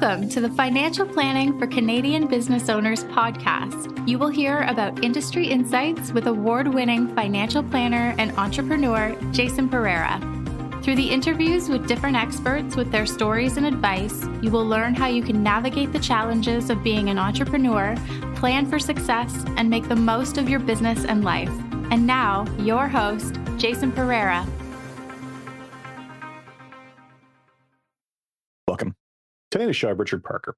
Welcome to the Financial Planning for Canadian Business Owners podcast. You will hear about industry insights with award-winning financial planner and entrepreneur Jason Pereira. Through the interviews with different experts with their stories and advice, you will learn how you can navigate the challenges of being an entrepreneur, plan for success, and make the most of your business and life. And now, your host, Jason Pereira. Welcome. Today on the show, I have Richard Parker.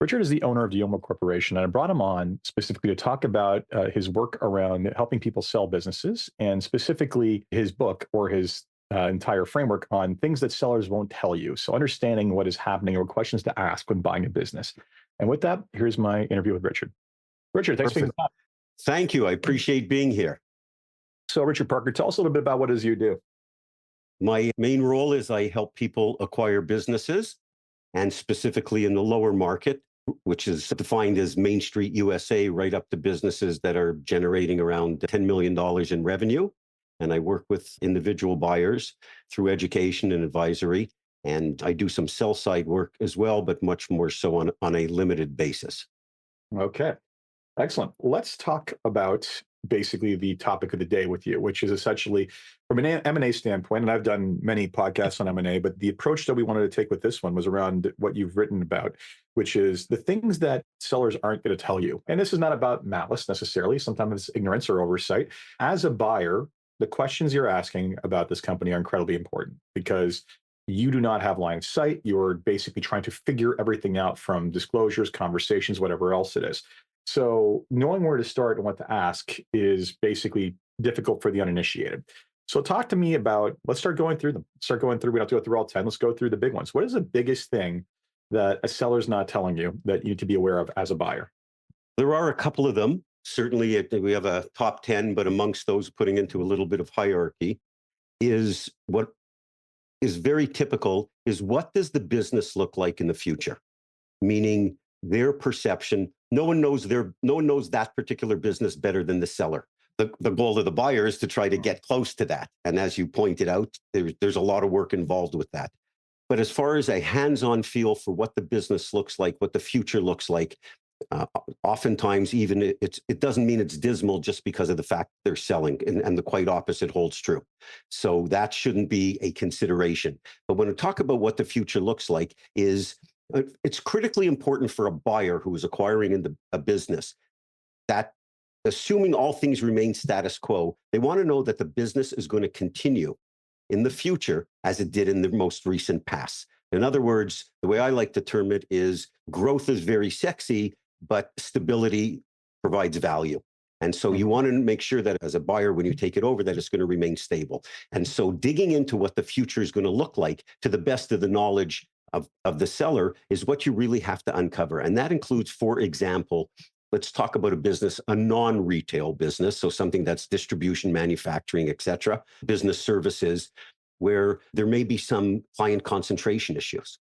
Richard is the owner of Diomo Corporation, and I brought him on specifically to talk about his work around helping people sell businesses, and specifically his book or his entire framework on things that sellers won't tell you. So understanding what is happening or questions to ask when buying a business. And with that, here's my interview with Richard. Richard, thanks for being on. Thank you. I appreciate being here. So Richard Parker, tell us a little bit about what it is you do. My main role is I help people acquire businesses, and specifically in the lower market, which is defined as Main Street USA, right up to businesses that are generating around $10 million in revenue. And I work with individual buyers through education and advisory. And I do some sell-side work as well, but much more so on a limited basis. Okay, excellent. Let's talk about basically the topic of the day with you, which is essentially from an M&A standpoint, and I've done many podcasts on M&A, but the approach that we wanted to take with this one was around what you've written about, which is the things that sellers aren't going to tell you. And this is not about malice necessarily. Sometimes it's ignorance or oversight. As a buyer, the questions you're asking about this company are incredibly important because you do not have line of sight. You're basically trying to figure everything out from disclosures, conversations, whatever else it is. So knowing where to start and what to ask is basically difficult for the uninitiated. So talk to me about, let's start going through them. We don't have to go through all 10. Let's go through the big ones. What is the biggest thing that a seller's not telling you that you need to be aware of as a buyer? There are a couple of them. Certainly, we have a top 10, but amongst those, putting into a little bit of hierarchy, is what is very typical is what does the business look like in the future? Meaning their perception. No one knows that particular business better than the seller. The goal of the buyer is to try to get close to that. And as you pointed out, there's a lot of work involved with that. But as far as a hands-on feel for what the business looks like, what the future looks like, oftentimes even it doesn't mean it's dismal just because of the fact they're selling, and the quite opposite holds true. So that shouldn't be a consideration. But when we talk about what the future looks like, it's critically important for a buyer who is acquiring a business that, assuming all things remain status quo, they want to know that the business is going to continue in the future as it did in the most recent past. In other words, the way I like to term it is growth is very sexy, but stability provides value. And so you want to make sure that as a buyer, when you take it over, that it's going to remain stable. And so digging into what the future is going to look like to the best of the knowledge of the seller is what you really have to uncover. And that includes, for example, let's talk about a business, a non-retail business, so something that's distribution, manufacturing, et cetera, business services, where there may be some client concentration issues.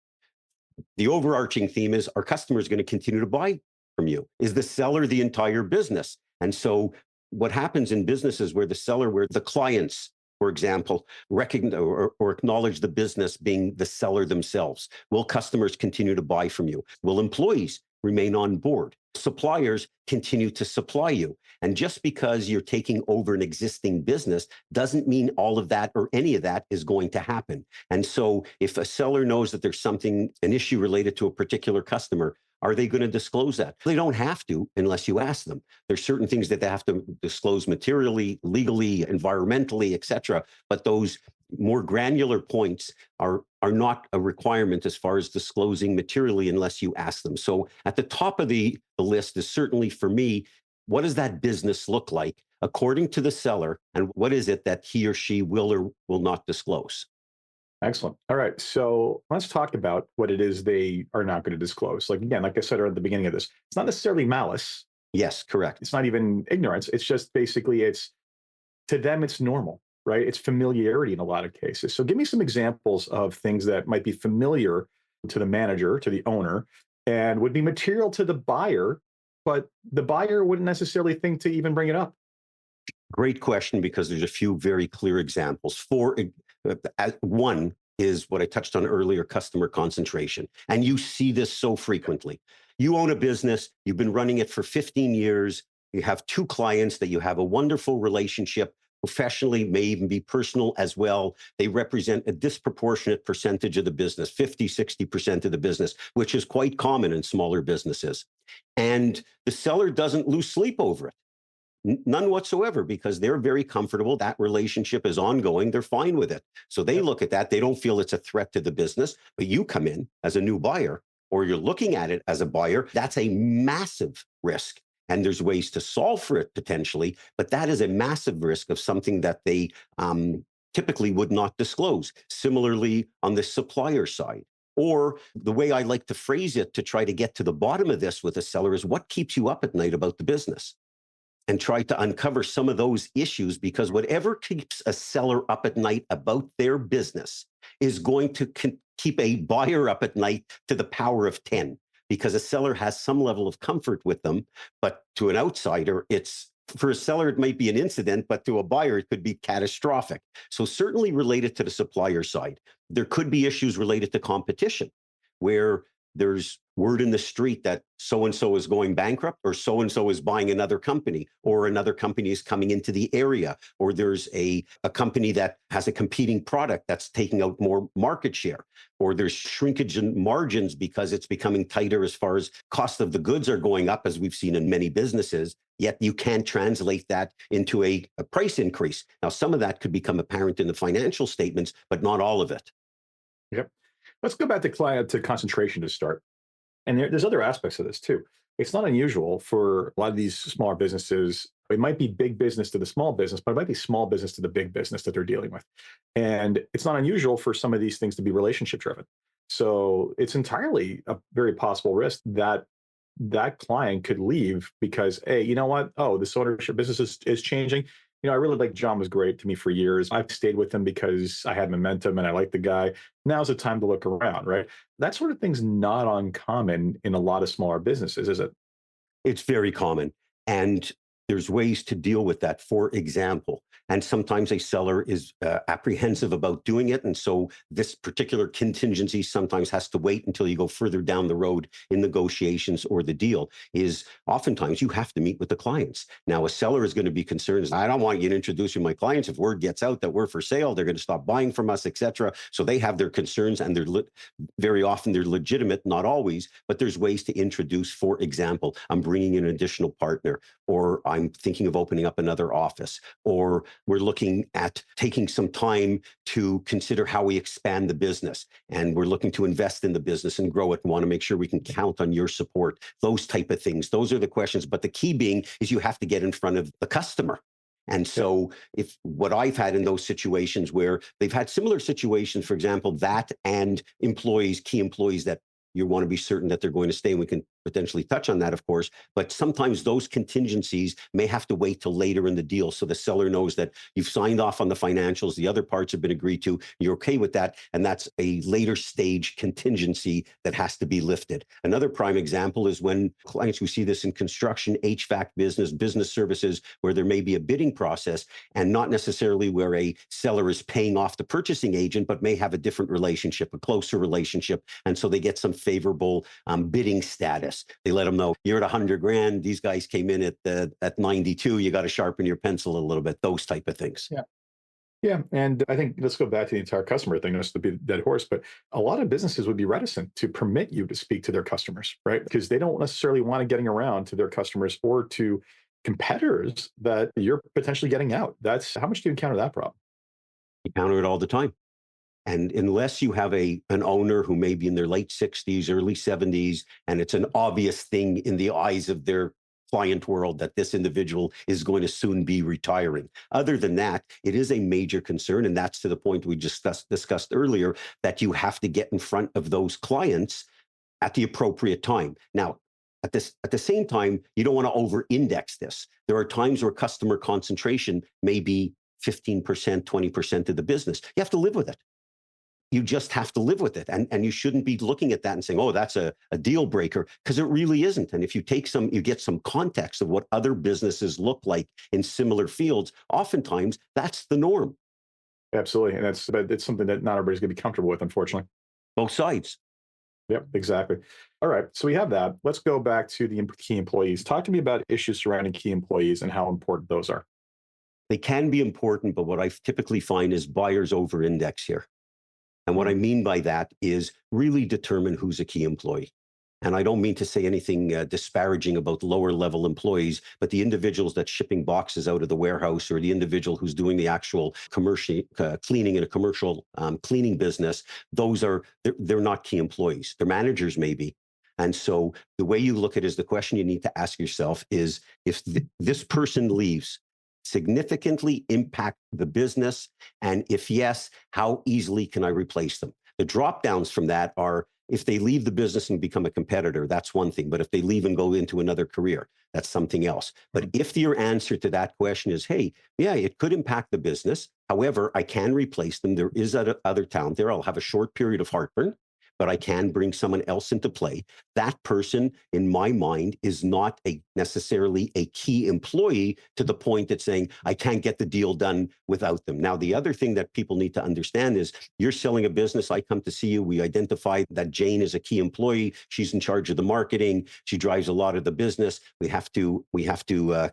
The overarching theme is, are customers going to continue to buy from you? Is the seller the entire business? And so what happens in businesses where the clients, for example, recognize or acknowledge the business being the seller themselves? Will customers continue to buy from you? Will employees remain on board? Suppliers continue to supply you. And just because you're taking over an existing business doesn't mean all of that or any of that is going to happen. And so if a seller knows that there's an issue related to a particular customer, are they going to disclose that? They don't have to unless you ask them. There's certain things that they have to disclose materially, legally, environmentally, et cetera. But those more granular points are not a requirement as far as disclosing materially unless you ask them. So at the top of the list is certainly, for me, what does that business look like according to the seller, and what is it that he or she will or will not disclose? Excellent. All right. So let's talk about what it is they are not going to disclose. Like I said at the beginning of this, it's not necessarily malice. Yes, correct. It's not even ignorance. It's just basically to them, it's normal, right? It's familiarity in a lot of cases. So give me some examples of things that might be familiar to the manager, to the owner, and would be material to the buyer, but the buyer wouldn't necessarily think to even bring it up. Great question, because there's a few very clear examples. One, is what I touched on earlier, customer concentration. And you see this so frequently. You own a business, you've been running it for 15 years, you have two clients that you have a wonderful relationship, professionally, may even be personal as well. They represent a disproportionate percentage of the business, 50, 60% of the business, which is quite common in smaller businesses. And the seller doesn't lose sleep over it. None whatsoever, because they're very comfortable. That relationship is ongoing. They're fine with it. So they look at that. They don't feel it's a threat to the business. But you come in as a new buyer, or you're looking at it as a buyer, that's a massive risk. And there's ways to solve for it potentially, but that is a massive risk of something that they typically would not disclose. Similarly, on the supplier side. Or the way I like to phrase it to try to get to the bottom of this with a seller is, what keeps you up at night about the business? And try to uncover some of those issues, because whatever keeps a seller up at night about their business is going to keep a buyer up at night to the power of 10, because a seller has some level of comfort with them. But to an outsider, for a seller, it might be an incident, but to a buyer, it could be catastrophic. So certainly related to the supplier side, there could be issues related to competition, where there's word in the street that so-and-so is going bankrupt, or so-and-so is buying another company, or another company is coming into the area, or there's a company that has a competing product that's taking out more market share, or there's shrinkage in margins because it's becoming tighter as far as cost of the goods are going up, as we've seen in many businesses, yet you can't translate that into a price increase. Now, some of that could become apparent in the financial statements, but not all of it. Yep. Let's go back to client to concentration to start. And there's other aspects of this too. It's not unusual for a lot of these smaller businesses. It might be big business to the small business, but it might be small business to the big business that they're dealing with. And it's not unusual for some of these things to be relationship driven. So it's entirely a very possible risk that that client could leave because, hey, you know what? Oh, this ownership business is changing. I really like John, was great to me for years. I've stayed with him because I had momentum and I like the guy. Now's the time to look around, right? That sort of thing's not uncommon in a lot of smaller businesses, is it? It's very common. And there's ways to deal with that. For example, and sometimes a seller is apprehensive about doing it. And so this particular contingency sometimes has to wait until you go further down the road in negotiations or the deal, is oftentimes you have to meet with the clients. Now, a seller is going to be concerned, I don't want you to introduce you to my clients. If word gets out that we're for sale, they're going to stop buying from us, etc. So they have their concerns, and they're very often they're legitimate, not always, but there's ways to introduce. For example, I'm bringing in an additional partner, or I'm thinking of opening up another office, or we're looking at taking some time to consider how we expand the business, and we're looking to invest in the business and grow it and want to make sure we can count on your support. Those type of things. Those are the questions. But the key being is you have to get in front of the customer. And so if what I've had in those situations where they've had similar situations, for example, that and employees, key employees that you want to be certain that they're going to stay. And we can potentially touch on that, of course, but sometimes those contingencies may have to wait till later in the deal. So the seller knows that you've signed off on the financials, the other parts have been agreed to, you're okay with that. And that's a later stage contingency that has to be lifted. Another prime example is when clients, we see this in construction, HVAC business services, where there may be a bidding process and not necessarily where a seller is paying off the purchasing agent, but may have a different relationship, a closer relationship. And so they get some favorable bidding status. They let them know you're at 100 grand. These guys came in at 92. You got to sharpen your pencil a little bit. Those type of things. Yeah. Yeah. And I think let's go back to the entire customer thing. That's to be the dead horse, but a lot of businesses would be reticent to permit you to speak to their customers, right? Because they don't necessarily want to getting around to their customers or to competitors that you're potentially getting out. That's how much do you encounter that problem? You counter it all the time. And unless you have an owner who may be in their late 60s, early 70s, and it's an obvious thing in the eyes of their client world that this individual is going to soon be retiring. Other than that, it is a major concern. And that's to the point we just discussed earlier, that you have to get in front of those clients at the appropriate time. Now, at the same time, you don't want to over-index this. There are times where customer concentration may be 15%, 20% of the business. You have to live with it. You just have to live with it. And you shouldn't be looking at that and saying, oh, that's a deal breaker, because it really isn't. And if you you get some context of what other businesses look like in similar fields, oftentimes that's the norm. Absolutely. And but it's something that not everybody's going to be comfortable with, unfortunately. Both sides. Yep, exactly. All right. So we have that. Let's go back to the key employees. Talk to me about issues surrounding key employees and how important those are. They can be important, but what I typically find is buyers over-index here. And what I mean by that is really determine who's a key employee. And I don't mean to say anything disparaging about lower level employees, but the individuals that's shipping boxes out of the warehouse, or the individual who's doing the actual commercial cleaning in a commercial cleaning business, they're not key employees. They're managers maybe. And so the way you look at it is the question you need to ask yourself is, if this person leaves, significantly impact the business? And if yes, how easily can I replace them? The drop downs from that are, if they leave the business and become a competitor, that's one thing. But if they leave and go into another career, that's something else. But if your answer to that question is, hey, yeah, it could impact the business. However, I can replace them. There is other talent there. I'll have a short period of heartburn, but I can bring someone else into play. That person, in my mind, is not necessarily a key employee to the point that saying, I can't get the deal done without them. Now, the other thing that people need to understand is, you're selling a business. I come to see you. We identify that Jane is a key employee. She's in charge of the marketing. She drives a lot of the business. We have to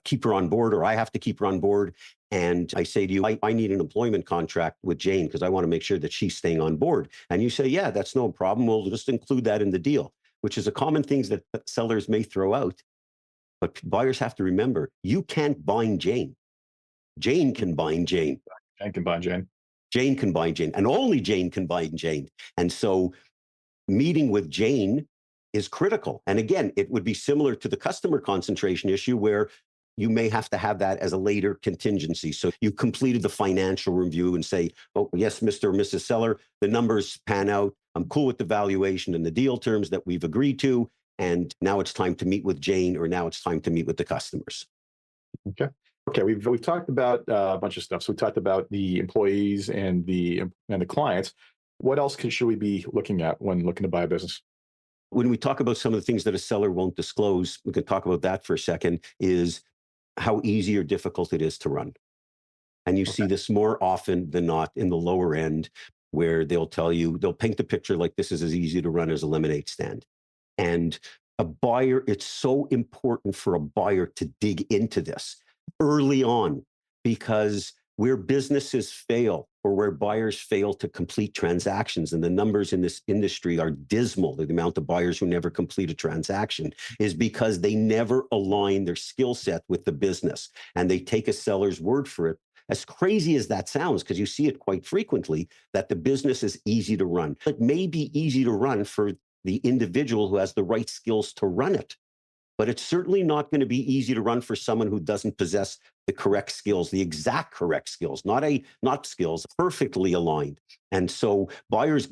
keep her on board, or I have to keep her on board. And I say to you, I need an employment contract with Jane because I want to make sure that she's staying on board. And you say, yeah, that's no problem. We'll just include that in the deal, which is a common thing that sellers may throw out. But buyers have to remember, you can't bind Jane. Jane can bind Jane. Jane can bind Jane. Jane can bind Jane. And only Jane can bind Jane. And so meeting with Jane is critical. And again, it would be similar to the customer concentration issue, where you may have to have that as a later contingency. So you completed the financial review and say, oh, yes, Mr. or Mrs. Seller, the numbers pan out. I'm cool with the valuation and the deal terms that we've agreed to. And now it's time to meet with Jane, or now it's time to meet with the customers. Okay. Okay. We've talked about a bunch of stuff. So we talked about the employees and the clients. What else should we be looking at when looking to buy a business? When we talk about some of the things that a seller won't disclose, we can talk about that for a second, is how easy or difficult it is to run. And you see this more often than not in the lower end, where they'll paint the picture like this is as easy to run as a lemonade stand. And a buyer, it's so important for a buyer to dig into this early on, because where businesses fail, or where buyers fail to complete transactions, and the numbers in this industry are dismal, the amount of buyers who never complete a transaction, is because they never align their skill set with the business, and they take a seller's word for it. As crazy as that sounds, because you see it quite frequently, that the business is easy to run. It may be easy to run for the individual who has the right skills to run it, but it's certainly not going to be easy to run for someone who doesn't possess the correct skills, the exact correct skills, not skills, perfectly aligned. And so buyers,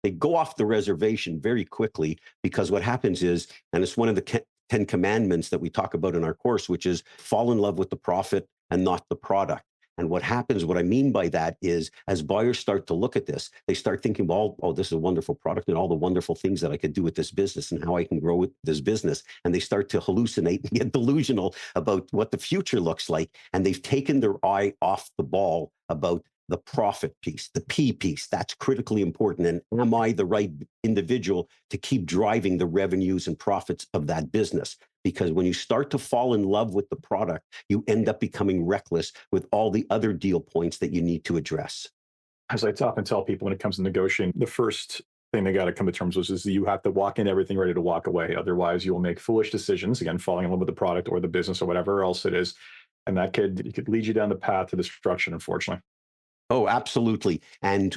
they go off the reservation very quickly, because what happens is, and it's one of the 10 commandments that we talk about in our course, which is fall in love with the profit and not the product. And what happens, what I mean by that is, as buyers start to look at this, they start thinking, well, oh, this is a wonderful product and all the wonderful things that I could do with this business and how I can grow with this business. And they start to hallucinate and get delusional about what the future looks like. And they've taken their eye off the ball about the profit piece, the P piece. That's critically important. And am I the right individual to keep driving the revenues and profits of that business? Because when you start to fall in love with the product, you end up becoming reckless with all the other deal points that you need to address. As I often tell people, when it comes to negotiating, the first thing they got to come to terms with is that you have to walk in everything ready to walk away. Otherwise, you will make foolish decisions, again, falling in love with the product or the business or whatever else it is. And that could lead you down the path to destruction, unfortunately. Oh, absolutely. And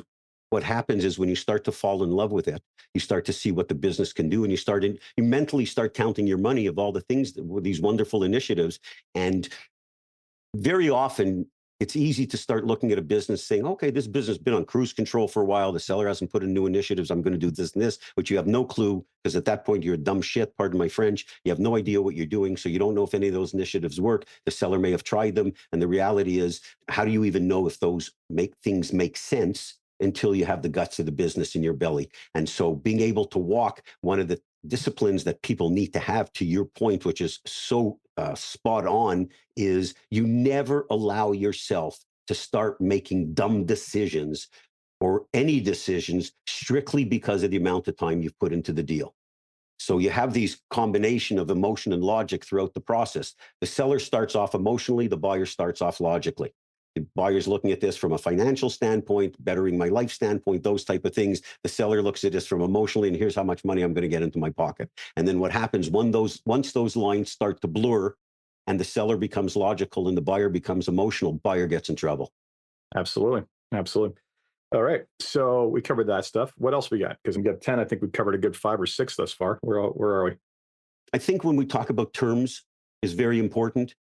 what happens is, when you start to fall in love with it, you start to see what the business can do, and you mentally start counting your money of all the things with these wonderful initiatives. And very often it's easy to start looking at a business saying, okay, this business has been on cruise control for a while. The seller hasn't put in new initiatives. I'm going to do this and this, but you have no clue, because at that point you're a dumb shit, pardon my French. You have no idea what you're doing. So you don't know if any of those initiatives work. The seller may have tried them. And the reality is, how do you even know if those things make sense until you have the guts of the business in your belly? And so being able to walk, one of the disciplines that people need to have, to your point, which is so spot on, is you never allow yourself to start making dumb decisions or any decisions strictly because of the amount of time you've put into the deal. So you have these combination of emotion and logic throughout the process. The seller starts off emotionally, the buyer starts off logically. The buyer's looking at this from a financial standpoint, bettering my life standpoint, those type of things. The seller looks at this from emotionally, and here's how much money I'm going to get into my pocket. And then what happens once those lines start to blur and the seller becomes logical and the buyer becomes emotional, buyer gets in trouble. Absolutely. Absolutely. All right. So we covered that stuff. What else we got? Because we got 10. I think we've covered a good 5 or 6 thus far. Where are we? I think when we talk about terms is very important,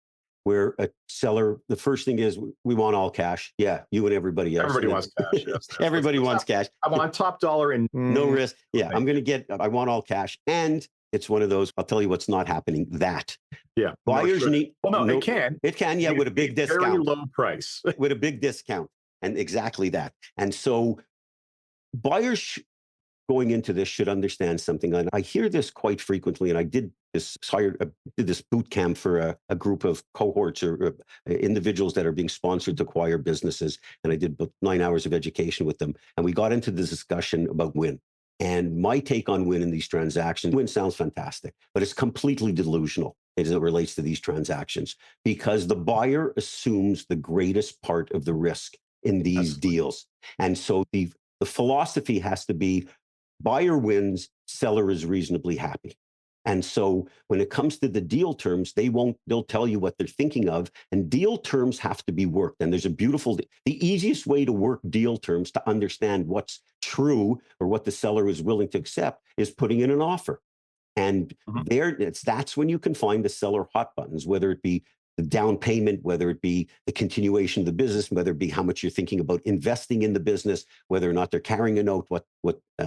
where a seller, the first thing is we want all cash. Yeah, you and everybody else. Everybody wants cash. Yes. Everybody wants cash. I want top dollar and no risk. Yeah, I want all cash. And it's one of those, I'll tell you what's not happening, that. Yeah. Buyers need. Well, no, it can. It can, yeah, with a big discount. Very low price. With a big discount. And exactly that. And so buyers going into this should understand something. And I hear this quite frequently. And I did this boot camp for a group of cohorts or individuals that are being sponsored to acquire businesses. And I did about 9 hours of education with them. And we got into this discussion about win. And my take on win in these transactions, win sounds fantastic, but it's completely delusional as it relates to these transactions, because the buyer assumes the greatest part of the risk in these deals. And so the philosophy has to be buyer wins, seller is reasonably happy. And so when it comes to the deal terms, they'll tell you what they're thinking of, and deal terms have to be worked. And there's the easiest way to work deal terms to understand what's true or what the seller is willing to accept is putting in an offer. And that's when you can find the seller hot buttons, whether it be the down payment, whether it be the continuation of the business, whether it be how much you're thinking about investing in the business, whether or not they're carrying a note, what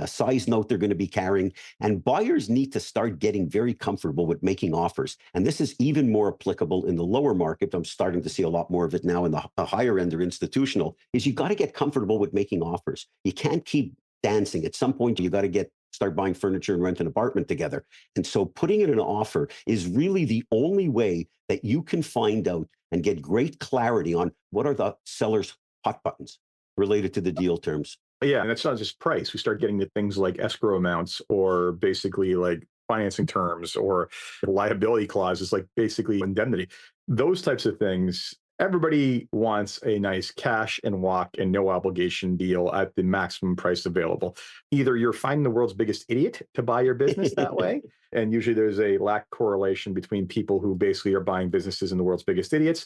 size note they're going to be carrying. And buyers need to start getting very comfortable with making offers. And this is even more applicable in the lower market. I'm starting to see a lot more of it now in the higher end or institutional, is you got to get comfortable with making offers. You can't keep dancing. At some point, you got to start buying furniture and rent an apartment together. And so putting in an offer is really the only way that you can find out and get great clarity on what are the seller's hot buttons related to the deal terms. Yeah, and it's not just price. We start getting to things like escrow amounts or basically like financing terms or liability clauses, like basically indemnity. Those types of things. Everybody wants a nice cash and walk and no obligation deal at the maximum price available. Either you're finding the world's biggest idiot to buy your business that way, and usually there's a lack correlation between people who basically are buying businesses and the world's biggest idiots,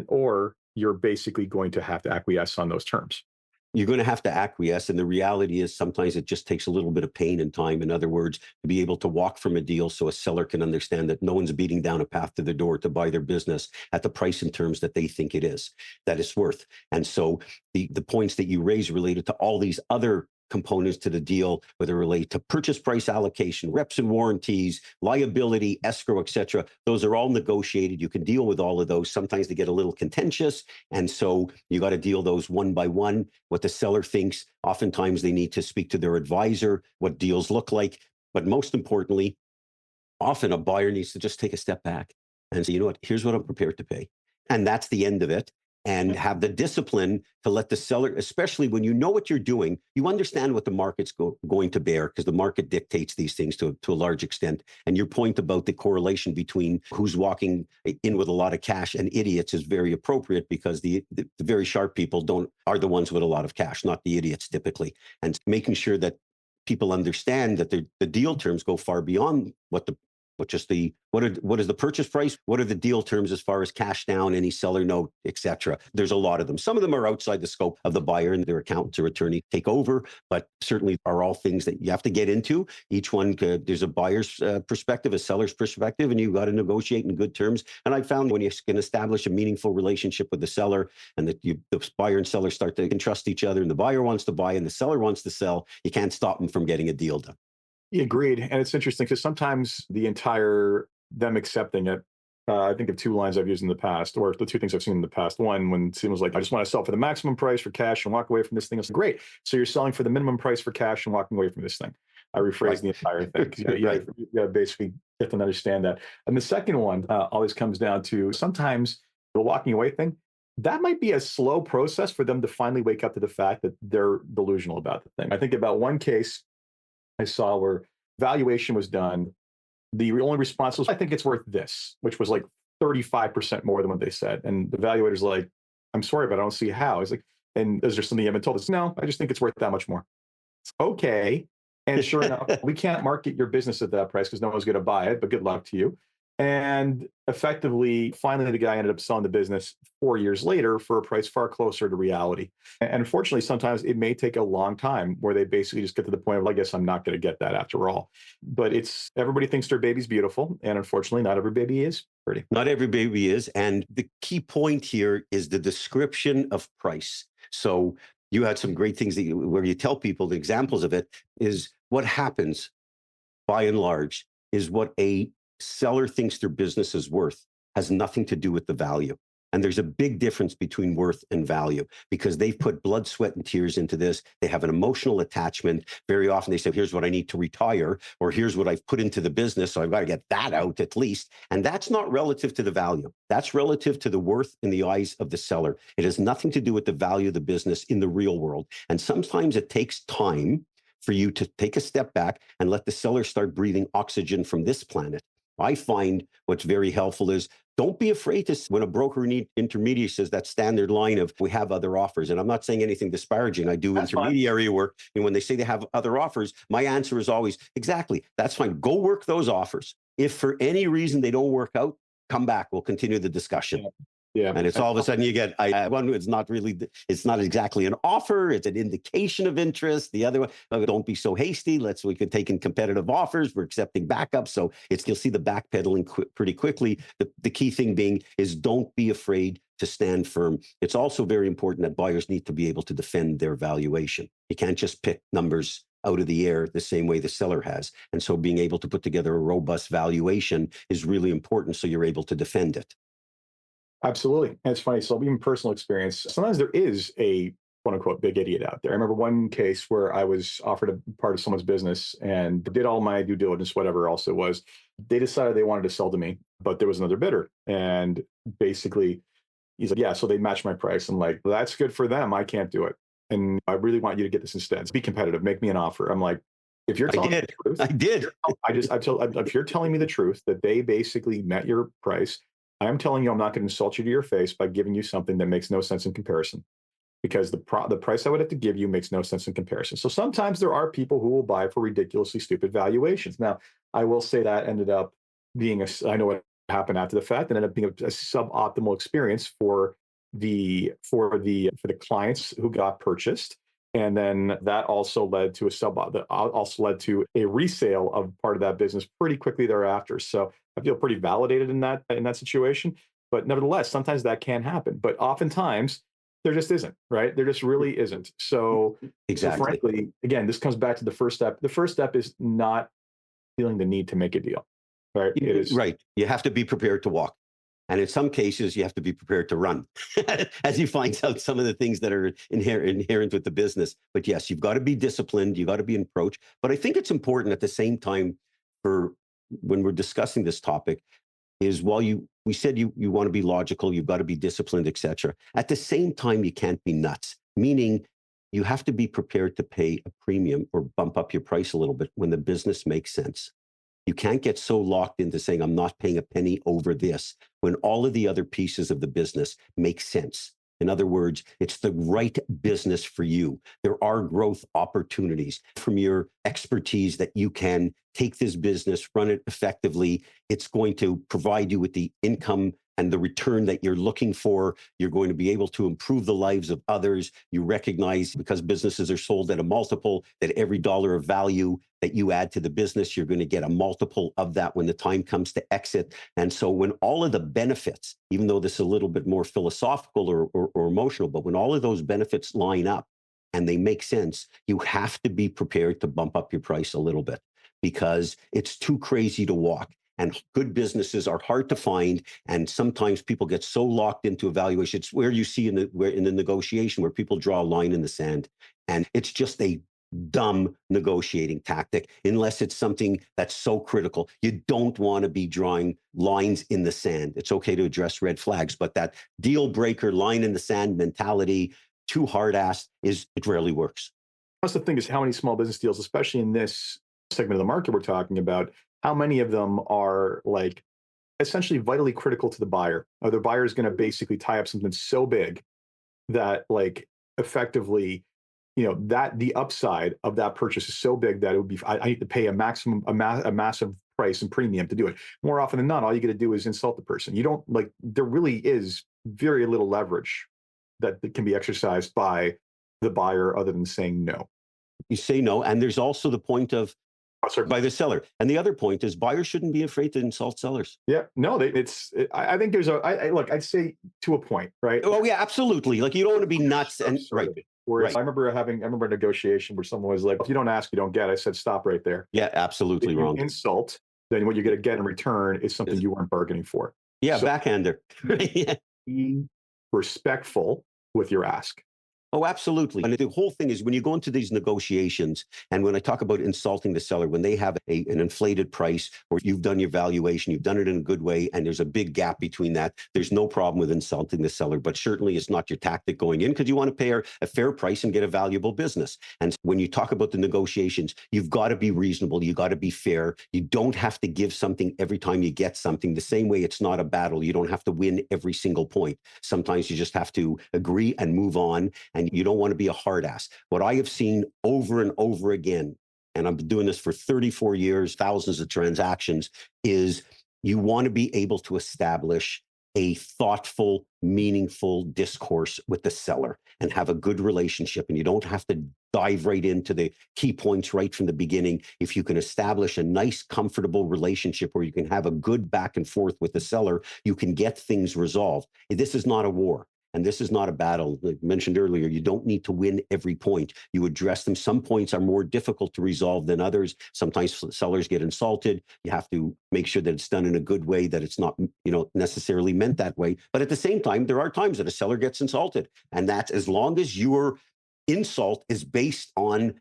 or you're basically going to have to acquiesce on those terms. You're going to have to acquiesce. And the reality is sometimes it just takes a little bit of pain and time. In other words, to be able to walk from a deal so a seller can understand that no one's beating down a path to the door to buy their business at the price and terms that they think it is, that it's worth. And so the points that you raise related to all these other components to the deal, whether relate to purchase price allocation, reps and warranties, liability, escrow, et cetera. Those are all negotiated. You can deal with all of those. Sometimes they get a little contentious. And so you got to deal those one by one. What the seller thinks, oftentimes they need to speak to their advisor, what deals look like. But most importantly, often a buyer needs to just take a step back and say, you know what, here's what I'm prepared to pay. And that's the end of it. And have the discipline to let the seller, especially when you know what you're doing, you understand what the market's going to bear, because the market dictates these things to a large extent. And your point about the correlation between who's walking in with a lot of cash and idiots is very appropriate, because the very sharp people are the ones with a lot of cash, not the idiots typically. And making sure that people understand that the deal terms go far beyond what is the purchase price? What are the deal terms as far as cash down, any seller note, et cetera? There's a lot of them. Some of them are outside the scope of the buyer and their accountants or attorney take over, but certainly are all things that you have to get into. Each one, there's a buyer's perspective, a seller's perspective, and you've got to negotiate in good terms. And I found when you can establish a meaningful relationship with the seller, and that the buyer and seller start to trust each other, and the buyer wants to buy and the seller wants to sell, you can't stop them from getting a deal done. Agreed. And it's interesting because sometimes them accepting it, I think of 2 lines I've used in the past, or the 2 things I've seen in the past. One, when it was like, I just want to sell for the maximum price for cash and walk away from this thing. It's great. So you're selling for the minimum price for cash and walking away from this thing. I rephrase the entire thing. You basically get to understand that. And the second one always comes down to sometimes the walking away thing. that might be a slow process for them to finally wake up to the fact that they're delusional about the thing. I think about one case I saw where valuation was done. The only response was, I think it's worth this, which was like 35% more than what they said. And the evaluator's like, I'm sorry, but I don't see how. He's like, and is there something you haven't told us? No, I just think it's worth that much more. It's okay. And sure enough, we can't market your business at that price because no one's going to buy it, but good luck to you. And effectively, finally, the guy ended up selling the business 4 years later for a price far closer to reality. And unfortunately, sometimes it may take a long time where they basically just get to the point of, I guess I'm not going to get that after all. But it's everybody thinks their baby's beautiful. And unfortunately, not every baby is pretty. Not every baby is. And the key point here is the description of price. So you had some great things where you tell people the examples of it is what happens by and large is what a seller thinks their business is worth has nothing to do with the value. And there's a big difference between worth and value because they've put blood, sweat, and tears into this. They have an emotional attachment. Very often they say, here's what I need to retire, or here's what I've put into the business. So I've got to get that out at least. And that's not relative to the value. That's relative to the worth in the eyes of the seller. It has nothing to do with the value of the business in the real world. And sometimes it takes time for you to take a step back and let the seller start breathing oxygen from this planet. I find what's very helpful is don't be afraid to, when a broker intermediary says that standard line of we have other offers. And I'm not saying anything disparaging. I do that's intermediary fine. Work. And when they say they have other offers, my answer is always, exactly, that's fine. Go work those offers. If for any reason they don't work out, come back. We'll continue the discussion. Yeah. And it's all of a sudden you get, one, it's not exactly an offer. It's an indication of interest. The other one, don't be so hasty. We could take in competitive offers. We're accepting backups. So you'll see the backpedaling pretty quickly. The key thing being is don't be afraid to stand firm. It's also very important that buyers need to be able to defend their valuation. You can't just pick numbers out of the air the same way the seller has. And so being able to put together a robust valuation is really important so you're able to defend it. Absolutely. And it's funny. So even personal experience, sometimes there is a quote unquote big idiot out there. I remember one case where I was offered a part of someone's business and did all my due diligence, whatever else it was. They decided they wanted to sell to me, but there was another bidder. And basically he's like, yeah, so they matched my price. I'm like, well, that's good for them. I can't do it. And I really want you to get this instead. Be competitive. Make me an offer. I'm like, if you're telling me the truth, I did. If you're telling me the truth that they basically met your price, I'm telling you, I'm not going to insult you to your face by giving you something that makes no sense in comparison, because the price I would have to give you makes no sense in comparison. So sometimes there are people who will buy for ridiculously stupid valuations. Now, I will say that ended up being I know what happened after the fact, and ended up being a suboptimal experience for the clients who got purchased. And then that also led to a resale of part of that business pretty quickly thereafter. So I feel pretty validated in that situation. But nevertheless, sometimes that can happen. But oftentimes there just isn't, right? There just really isn't. So, exactly. So frankly, again, this comes back to the first step. The first step is not feeling the need to make a deal, right? It is right. You have to be prepared to walk. And in some cases, you have to be prepared to run as you find out some of the things that are inherent with the business. But yes, you've got to be disciplined. You've got to be in approach. But I think it's important at the same time for when we're discussing this topic is while we said you want to be logical, you've got to be disciplined, et cetera. At the same time, you can't be nuts, meaning you have to be prepared to pay a premium or bump up your price a little bit when the business makes sense. You can't get so locked into saying, I'm not paying a penny over this, when all of the other pieces of the business make sense. In other words, it's the right business for you. There are growth opportunities from your expertise that you can take this business, run it effectively. It's going to provide you with the income and the return that you're looking for. You're going to be able to improve the lives of others. You recognize, because businesses are sold at a multiple, that every dollar of value that you add to the business, you're going to get a multiple of that when the time comes to exit. And so when all of the benefits, even though this is a little bit more philosophical or emotional, but when all of those benefits line up and they make sense, you have to be prepared to bump up your price a little bit, because it's too crazy to walk. And good businesses are hard to find. And sometimes people get so locked into evaluation. It's where you see in the negotiation where people draw a line in the sand. And it's just a dumb negotiating tactic unless it's something that's so critical. You don't want to be drawing lines in the sand. It's okay to address red flags, but that deal breaker line in the sand mentality, too hard ass, it rarely works. Plus, the thing is how many small business deals, especially in this segment of the market we're talking about, how many of them are like essentially vitally critical to the buyer? Or the buyer is going to basically tie up something so big that like effectively, that the upside of that purchase is so big that it would be, I need to pay a massive price and premium to do it. More often than not, all you got to do is insult the person. You don't like, there really is very little leverage that can be exercised by the buyer other than saying no. You say no. And there's also the point of by the seller. And the other point is buyers shouldn't be afraid to insult sellers. Yeah, no, I think there's look, I'd say to a point, right? Oh yeah, absolutely. Like you don't want to be nuts and right. Whereas I remember a negotiation where someone was like, if you don't ask, you don't get. I said, stop right there. Yeah, absolutely wrong. Insult, then what you're going to get in return is something you weren't bargaining for. Yeah, so, backhander. Be respectful with your ask. Oh, absolutely. And the whole thing is when you go into these negotiations, and when I talk about insulting the seller, when they have an inflated price or you've done your valuation, you've done it in a good way, and there's a big gap between that, there's no problem with insulting the seller. But certainly it's not your tactic going in because you want to pay a fair price and get a valuable business. And when you talk about the negotiations, you've got to be reasonable. You got to be fair. You don't have to give something every time you get something. The same way it's not a battle. You don't have to win every single point. Sometimes you just have to agree and move on. And you don't want to be a hard ass. What I have seen over and over again, and I've been doing this for 34 years, thousands of transactions, is you want to be able to establish a thoughtful, meaningful discourse with the seller and have a good relationship. And you don't have to dive right into the key points right from the beginning. If you can establish a nice, comfortable relationship where you can have a good back and forth with the seller, you can get things resolved. This is not a war. And this is not a battle. Like mentioned earlier, you don't need to win every point. You address them. Some points are more difficult to resolve than others. Sometimes sellers get insulted. You have to make sure that it's done in a good way, that it's not, necessarily meant that way. But at the same time, there are times that a seller gets insulted. And that's as long as your insult is based on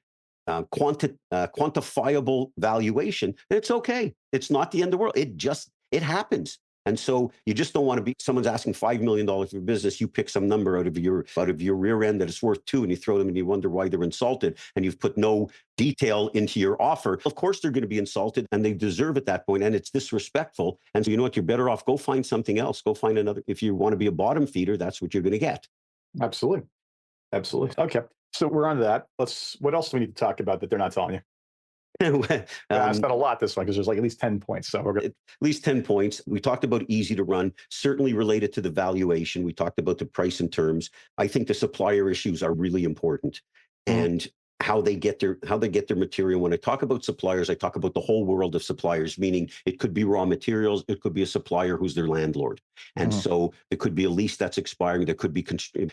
quantifiable valuation, then it's okay. It's not the end of the world. It happens. And so you just don't want to be, someone's asking $5 million for business, you pick some number out of your rear end that it's worth 2 and you throw them and you wonder why they're insulted and you've put no detail into your offer. Of course they're going to be insulted and they deserve at that point and it's disrespectful. And so you know what, you're better off, go find something else, go find another. If you want to be a bottom feeder, that's what you're going to get. Absolutely. Absolutely. Okay. So we're on to that. What else do we need to talk about that they're not telling you? I asked that a lot this one because there's like at least 10 points. So we're good. At least 10 points. We talked about easy to run, certainly related to the valuation. We talked about the price and terms. I think the supplier issues are really important and how they get their material. When I talk about suppliers, I talk about the whole world of suppliers, meaning it could be raw materials. It could be a supplier who's their landlord. And so it could be a lease that's expiring. There could be,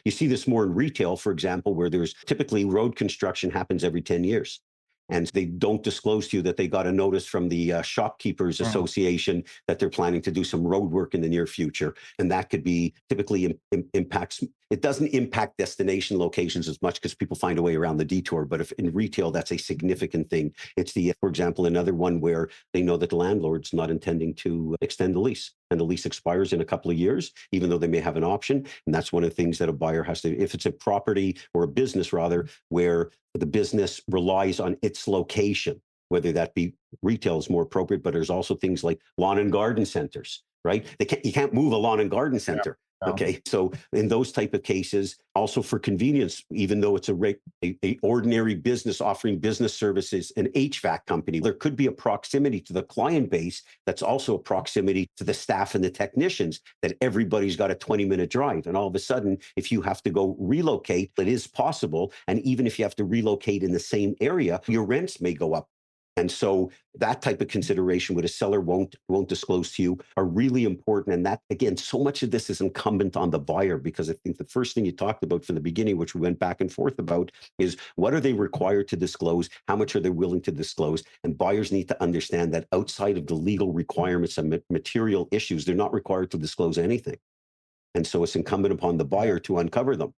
you see this more in retail, for example, where there's typically road construction happens every 10 years. And they don't disclose to you that they got a notice from the Shopkeepers Association that they're planning to do some road work in the near future. And that could be typically impacts. It doesn't impact destination locations as much because people find a way around the detour. But if in retail, that's a significant thing. It's for example, another one where they know that the landlord's not intending to extend the lease and the lease expires in a couple of years, even though they may have an option. And that's one of the things that a buyer has to, if it's a property or a business rather, where the business relies on its location, whether that be retail is more appropriate, but there's also things like lawn and garden centers, right? You can't move a lawn and garden center. Yeah. Okay, so in those type of cases, also for convenience, even though it's a ordinary business offering business services, an HVAC company, there could be a proximity to the client base that's also a proximity to the staff and the technicians that everybody's got a 20-minute drive. And all of a sudden, if you have to go relocate, it is possible. And even if you have to relocate in the same area, your rents may go up. And so that type of consideration, what a seller won't disclose to you, are really important. And that, again, so much of this is incumbent on the buyer, because I think the first thing you talked about from the beginning, which we went back and forth about, is what are they required to disclose? How much are they willing to disclose? And buyers need to understand that outside of the legal requirements and material issues, they're not required to disclose anything. And so it's incumbent upon the buyer to uncover them.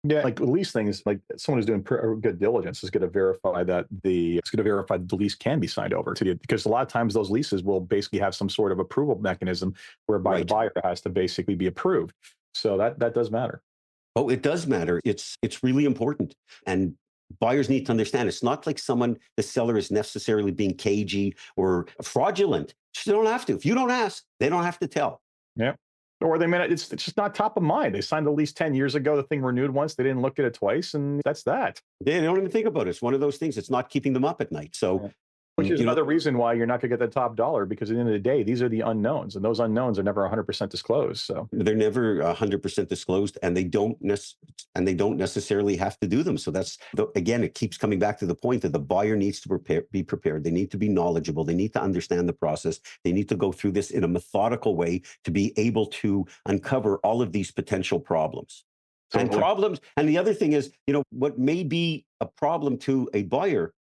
Yeah, like with lease things, like someone who's doing good diligence is going to verify that the lease can be signed over to you, because a lot of times those leases will basically have some sort of approval mechanism whereby the Right. buyer has to basically be approved. So that does matter. Oh, it does matter. It's really important. And buyers need to understand it's not like the seller is necessarily being cagey or fraudulent. They don't have to. If you don't ask, they don't have to tell. Yeah. Or they may not, it's just not top of mind. They signed the lease 10 years ago. The thing renewed once. They didn't look at it twice. And that's that. They don't even think about it. It's one of those things. It's not keeping them up at night. So, Yeah. Which is another reason why you're not going to get the top dollar, because at the end of the day, these are the unknowns, and those unknowns are never 100% disclosed. So they're never 100% disclosed, and they don't necessarily have to do them. So again, it keeps coming back to the point that the buyer needs to be prepared. They need to be knowledgeable. They need to understand the process. They need to go through this in a methodical way to be able to uncover all of these potential problems. And problems. And the other thing is, what may be a problem to a buyer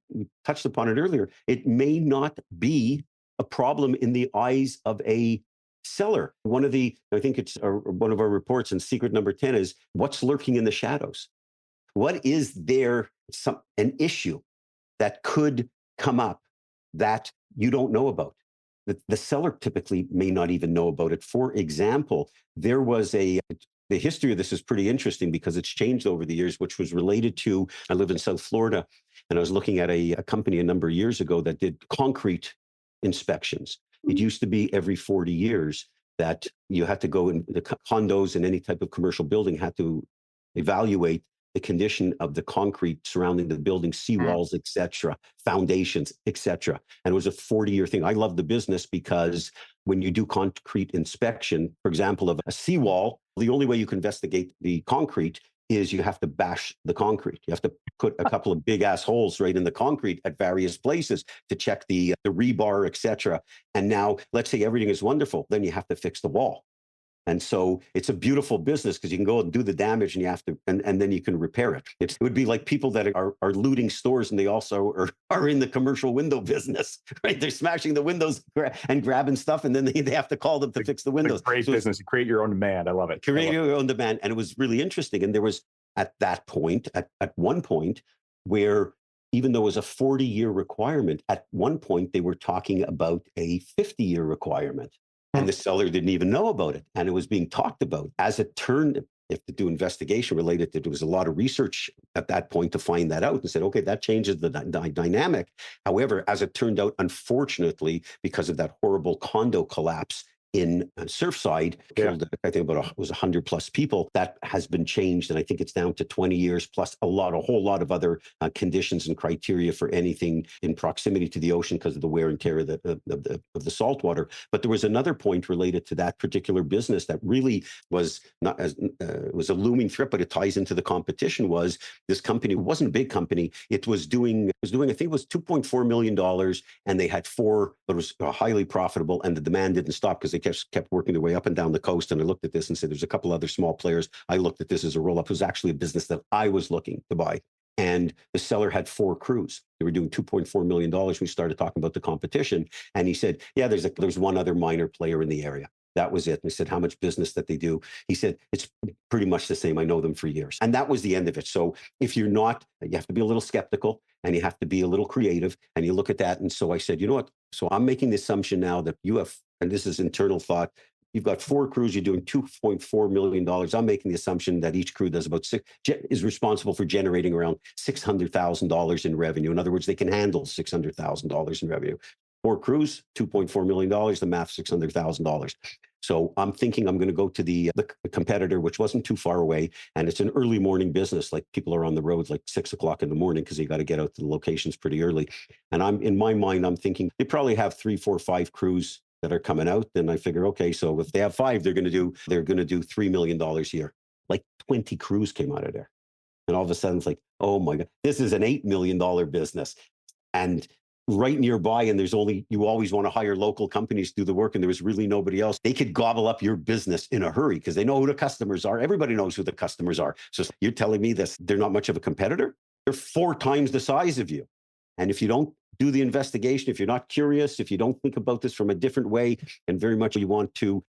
we touched upon it earlier. It may not be a problem in the eyes of a seller. I think it's one of our reports, and secret number 10 is what's lurking in the shadows. What is there an issue that could come up that you don't know about? The seller typically may not even know about it. For example, the history of this is pretty interesting because it's changed over the years, which was related to, I live in South Florida, and I was looking at a company a number of years ago that did concrete inspections. It used to be every 40 years that you had to go in the condos and any type of commercial building had to evaluate the condition of the concrete surrounding the building, seawalls, et cetera, foundations, et cetera. And it was a 40-year thing. I love the business because when you do concrete inspection, for example, of a seawall, the only way you can investigate the concrete is you have to bash the concrete. You have to put a couple of big ass holes right in the concrete at various places to check the rebar, et cetera. And now let's say everything is wonderful. Then you have to fix the wall. And so it's a beautiful business because you can go and do the damage and you have to, and then you can repair it. It would be like people that are looting stores and they also are in the commercial window business, right? They're smashing the windows and grabbing stuff, and then they have to call them to fix the windows. Great business. You create your own demand. I love it. Create your own demand. And it was really interesting. And there was at one point where, even though it was a 40-year requirement, at one point they were talking about a 50-year requirement. And the seller didn't even know about it. And it was being talked about. As it turned, if to do investigation related to it, there was a lot of research at that point to find that out and said, okay, that changes the dynamic. However, as it turned out, unfortunately, because of that horrible condo collapse in Surfside, killed, I think it was 100 plus people. That has been changed, and I think it's down to 20 years plus a whole lot of other conditions and criteria for anything in proximity to the ocean because of the wear and tear of the salt water. But there was another point related to that particular business that really was not as was a looming threat, but it ties into the competition. Was this company wasn't a big company? It was doing I think it was $2.4 million, and they had four, but it was highly profitable, and the demand didn't stop because they kept working their way up and down the coast. And I looked at this and said, there's a couple other small players. I looked at this as a roll-up. It was actually a business that I was looking to buy. And the seller had four crews. They were doing $2.4 million. We started talking about the competition. And he said, yeah, there's one other minor player in the area. That was it. And I said, how much business that they do? He said, it's pretty much the same. I know them for years. And that was the end of it. So if you're not, you have to be a little skeptical and you have to be a little creative and you look at that. And so I said, you know what? So I'm making the assumption now that you have, and this is internal thought, you've got four crews, you're doing $2.4 million. I'm making the assumption that each crew does is responsible for generating around $600,000 in revenue. In other words, they can handle $600,000 in revenue. Four crews, $2.4 million, the math, $600,000. So I'm thinking I'm going to go to the competitor, which wasn't too far away. And it's an early morning business. Like people are on the roads like 6 o'clock in the morning because you got to get out to the locations pretty early. And in my mind, I'm thinking they probably have 3, 4, 5 crews that are coming out. Then I figure, okay, so if they have 5, they're going to do $3 million a year. Like 20 crews came out of there. And all of a sudden it's like, oh my God, this is an $8 million business. And right nearby, and you always want to hire local companies to do the work, and there was really nobody else. They could gobble up your business in a hurry because they know who the customers are. Everybody knows who the customers are. So you're telling me that they're not much of a competitor? They're 4 times the size of you. And if you don't do the investigation, if you're not curious, if you don't think about this from a different way, and very much you want to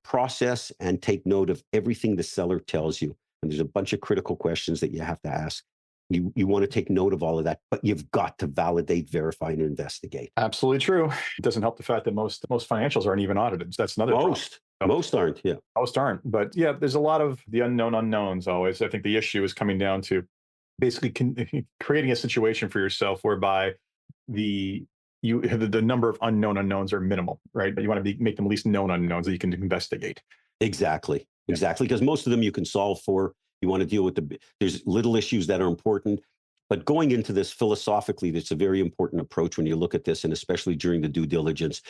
process and take note of everything the seller tells you. and there's a bunch of critical questions that you have to ask. You want to take note of all of that, but you've got to validate, verify, and investigate. Absolutely true. It doesn't help the fact that most financials aren't even audited. That's another problem. Most aren't, yeah. Most aren't. But yeah, there's a lot of the unknown unknowns always. I think the issue is coming down to basically creating a situation for yourself whereby the number of unknown unknowns are minimal, right? But you want to make them at least known unknowns that you can investigate. Exactly. Because most of them you can solve for. You want to deal with there's little issues that are important. But going into this philosophically, that's a very important approach when you look at this, and especially during the due diligence,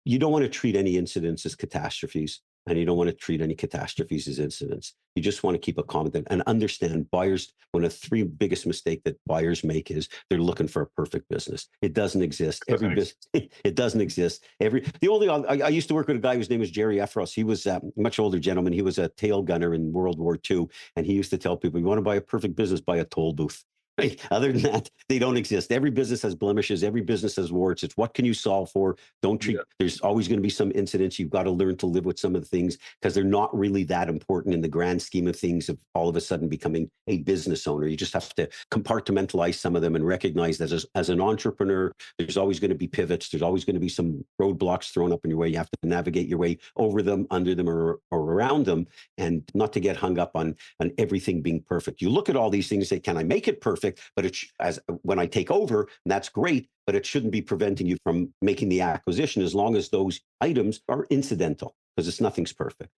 you don't want to treat any incidents as catastrophes, and you don't want to treat any catastrophes as incidents. You just want to keep a comment and understand buyers. One of the three biggest mistakes that buyers make is they're looking for a perfect business. It doesn't exist. It doesn't exist. I used to work with a guy whose name was Jerry Efros. He was a much older gentleman. He was a tail gunner in World War II, and he used to tell people, "You want to buy a perfect business, buy a toll booth." Right? Other than that, they don't exist. Every business has blemishes. Every business has warts. It's what can you solve for? Don't treat. Yeah. There's always going to be some incidents. You've got to learn to live with some of the things because they're not really that important in the grand scheme of things of all of a sudden becoming a business owner. You just have to compartmentalize some of them and recognize that as an entrepreneur, there's always going to be pivots. There's always going to be some roadblocks thrown up in your way. You have to navigate your way over them, under them, or around them, and not to get hung up on everything being perfect. You look at all these things and say, can I make it perfect? But when I take over, that's great, but it shouldn't be preventing you from making the acquisition as long as those items are incidental, because nothing's perfect.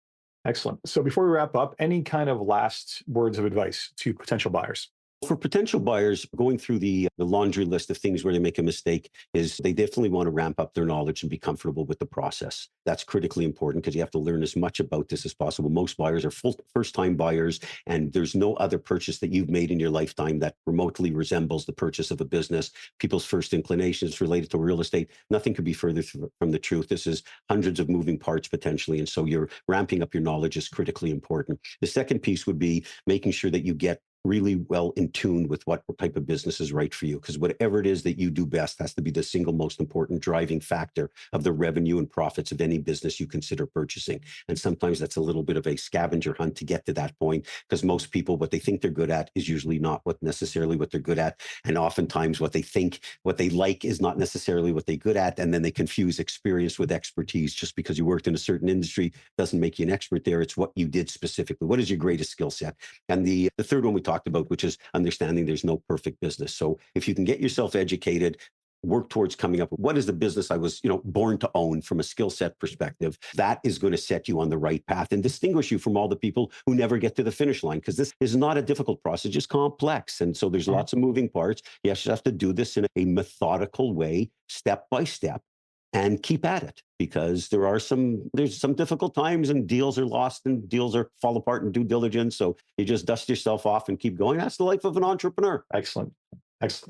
Excellent. So before we wrap up, any kind of last words of advice to potential buyers? For potential buyers, going through the laundry list of things where they make a mistake is they definitely want to ramp up their knowledge and be comfortable with the process. That's critically important because you have to learn as much about this as possible. Most buyers are first-time buyers, and there's no other purchase that you've made in your lifetime that remotely resembles the purchase of a business. People's first inclinations related to real estate, nothing could be further from the truth. This is hundreds of moving parts potentially, and so you're ramping up your knowledge is critically important. The second piece would be making sure that you get really well in tune with what type of business is right for you, because whatever it is that you do best has to be the single most important driving factor of the revenue and profits of any business you consider purchasing. And sometimes that's a little bit of a scavenger hunt to get to that point, because most people, what they think they're good at is usually not necessarily what they're good at. And oftentimes what they like is not necessarily what they're good at. And then they confuse experience with expertise. Just because you worked in a certain industry doesn't make you an expert there. It's what you did specifically. What is your greatest skill set? And the third one we talked about, which is understanding there's no perfect business. So if you can get yourself educated, work towards coming up with what is the business I was, born to own from a skill set perspective, that is going to set you on the right path and distinguish you from all the people who never get to the finish line, because this is not a difficult process, just complex. And so there's lots of moving parts. You just have to do this in a methodical way, step by step, and keep at it, because there's some difficult times and deals are lost and deals fall apart in due diligence. So you just dust yourself off and keep going. That's the life of an entrepreneur. Excellent.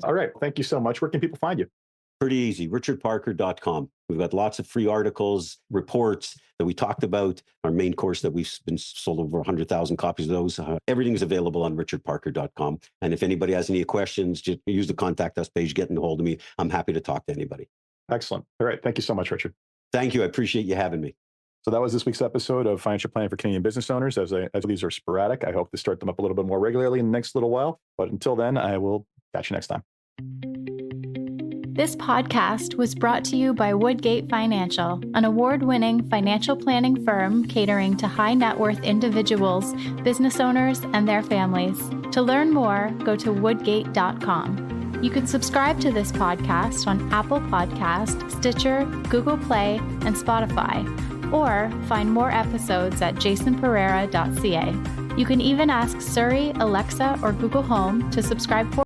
All right. Thank you so much. Where can people find you? Pretty easy. richardparker.com. We've got lots of free articles, reports that we talked about, our main course that we've been sold over 100,000 copies of those. Everything is available on richardparker.com. And if anybody has any questions, just use the contact us page, get in hold of me. I'm happy to talk to anybody. Excellent. All right. Thank you so much, Richard. Thank you. I appreciate you having me. So that was this week's episode of Financial Planning for Canadian Business Owners. As these are sporadic, I hope to start them up a little bit more regularly in the next little while. But until then, I will catch you next time. This podcast was brought to you by Woodgate Financial, an award-winning financial planning firm catering to high net worth individuals, business owners, and their families. To learn more, go to woodgate.com. You can subscribe to this podcast on Apple Podcast, Stitcher, Google Play, and Spotify, or find more episodes at jasonpereira.ca. You can even ask Siri, Alexa, or Google Home to subscribe for